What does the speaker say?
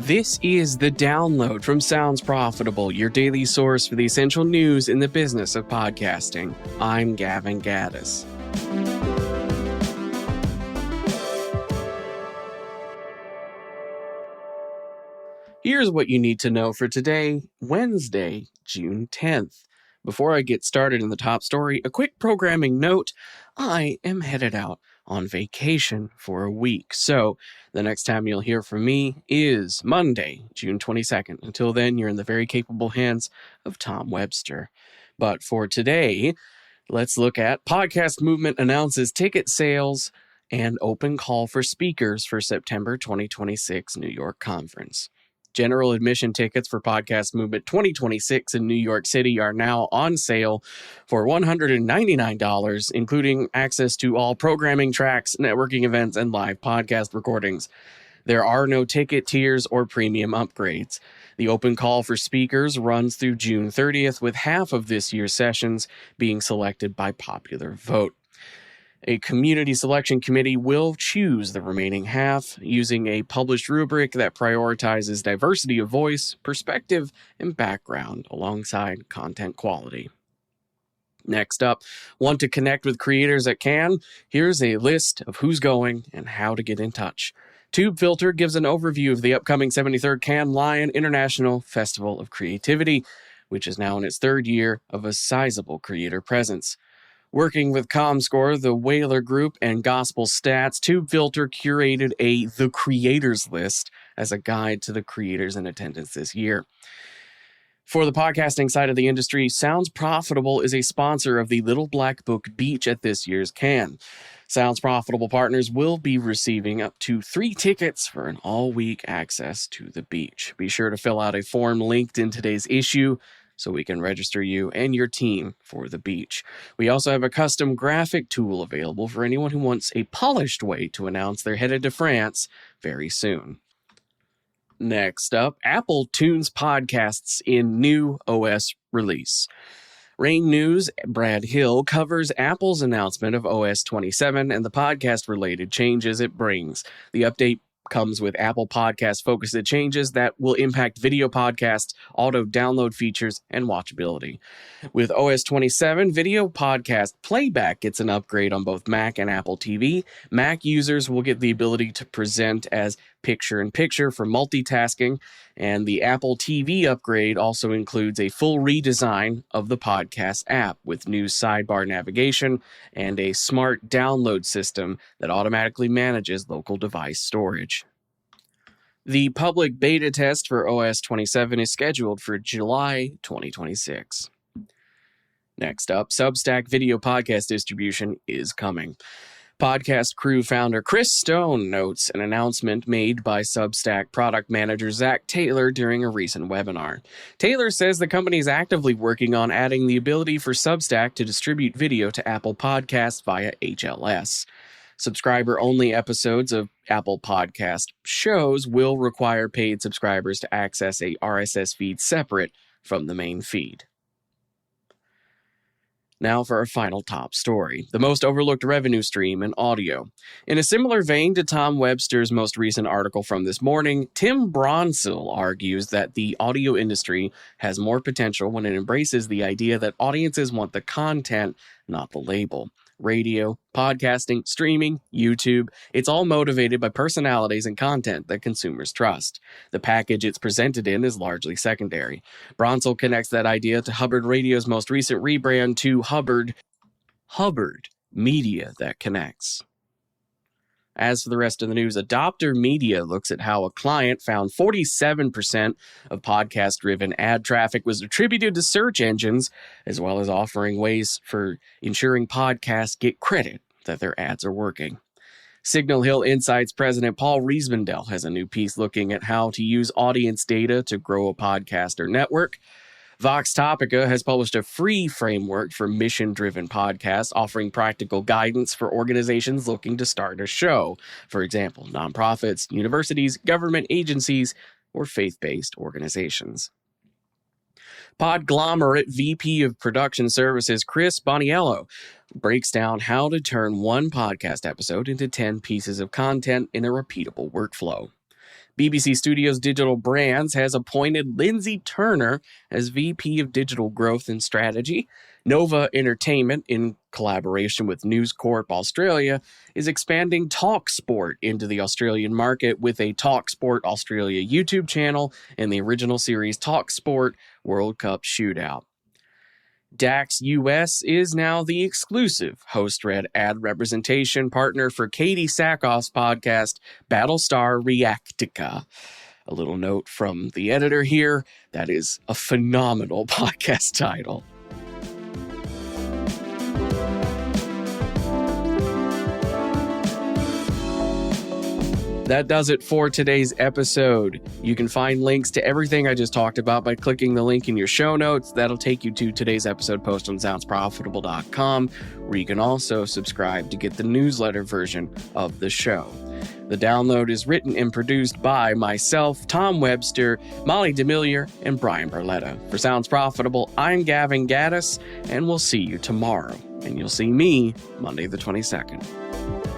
This is The Download from Sounds Profitable, your daily source for the essential news in the business of podcasting. I'm Gavin Gaddis. Here's what you need to know for today, Wednesday, June 10th. Before I get started in the top story, a quick programming note. I am headed out on vacation for a week, so the next time you'll hear from me is Monday, June 22nd. Until then, you're in the very capable hands of Tom Webster. But for today, let's look at Podcast Movement announces ticket sales and open call for speakers for September 2026 New York conference. General admission tickets for Podcast Movement 2026 in New York City are now on sale for $199, including access to all programming tracks, networking events, and live podcast recordings. There are no ticket tiers or premium upgrades. The open call for speakers runs through June 30th, with half of this year's sessions being selected by popular vote. A community selection committee will choose the remaining half using a published rubric that prioritizes diversity of voice, perspective, and background alongside content quality. Next up, want to connect with creators that can? Here's a list of who's going and how to get in touch. Tubefilter gives an overview of the upcoming 73rd Cannes Lion International Festival of Creativity, which is now in its third year of a sizable creator presence. Working with Comscore, the Whalar Group, and Gospel Stats, Tubefilter curated a The Creators List as a guide to the creators in attendance this year. For the podcasting side of the industry, Sounds Profitable is a sponsor of the Little Black Book Beach at this year's Cannes. Sounds Profitable partners will be receiving up to 3 tickets for an all-week access to the beach. Be sure to fill out a form linked in today's issue so we can register you and your team for the beach. We also have a custom graphic tool available for anyone who wants a polished way to announce they're headed to France very soon. Next up, Apple tunes podcasts in new OS release. Rain News' Brad Hill covers Apple's announcement of OS 27 and the podcast-related changes it brings. The update comes with Apple Podcast-focused changes that will impact video podcasts, auto-download features, and watchability. With OS 27, video podcast playback gets an upgrade on both Mac and Apple TV. Mac users will get the ability to present as picture-in-picture for multitasking, and the Apple TV upgrade also includes a full redesign of the podcast app with new sidebar navigation and a smart download system that automatically manages local device storage. The public beta test for OS 27 is scheduled for July 2026. Next up, Substack video podcast distribution is coming. Podcast Crew founder Chris Stone notes an announcement made by Substack product manager Zach Taylor during a recent webinar. Taylor says the company is actively working on adding the ability for Substack to distribute video to Apple Podcasts via HLS. Subscriber-only episodes of Apple Podcast shows will require paid subscribers to access a RSS feed separate from the main feed. Now for our final top story, the most overlooked revenue stream in audio. In a similar vein to Tom Webster's most recent article from this morning, Tim Bronsil argues that the audio industry has more potential when it embraces the idea that audiences want the content, not the label. Radio, podcasting, streaming, YouTube, it's all motivated by personalities and content that consumers trust. The package it's presented in is largely secondary. Bronsil connects that idea to Hubbard Radio's most recent rebrand to Hubbard Media that connects. As for the rest of the news, Adopter Media looks at how a client found 47% of podcast-driven ad traffic was attributed to search engines, as well as offering ways for ensuring podcasts get credit that their ads are working. Signal Hill Insights president Paul Riesbendel has a new piece looking at how to use audience data to grow a podcast or network. Vox Topica has published a free framework for mission-driven podcasts, offering practical guidance for organizations looking to start a show. For example, nonprofits, universities, government agencies, or faith-based organizations. Podglomerate VP of Production Services Chris Boniello breaks down how to turn one podcast episode into 10 pieces of content in a repeatable workflow. BBC Studios Digital Brands has appointed Lindsay Turner as VP of Digital Growth and Strategy. Nova Entertainment, in collaboration with News Corp Australia, is expanding TalkSport into the Australian market with a TalkSport Australia YouTube channel and the original series TalkSport World Cup Shootout. DAX US is now the exclusive host-read ad representation partner for Katie Sackhoff's podcast, Battlestar Reactica. A little note from the editor here, that is a phenomenal podcast title. That does it for today's episode. You can find links to everything I just talked about by clicking the link in your show notes. That'll take you to today's episode post on soundsprofitable.com, where you can also subscribe to get the newsletter version of the show. The download is written and produced by myself, Tom Webster, Molly DeMillier, and Brian Barletta. For Sounds Profitable, I'm Gavin Gaddis, and we'll see you tomorrow. And you'll see me Monday the 22nd.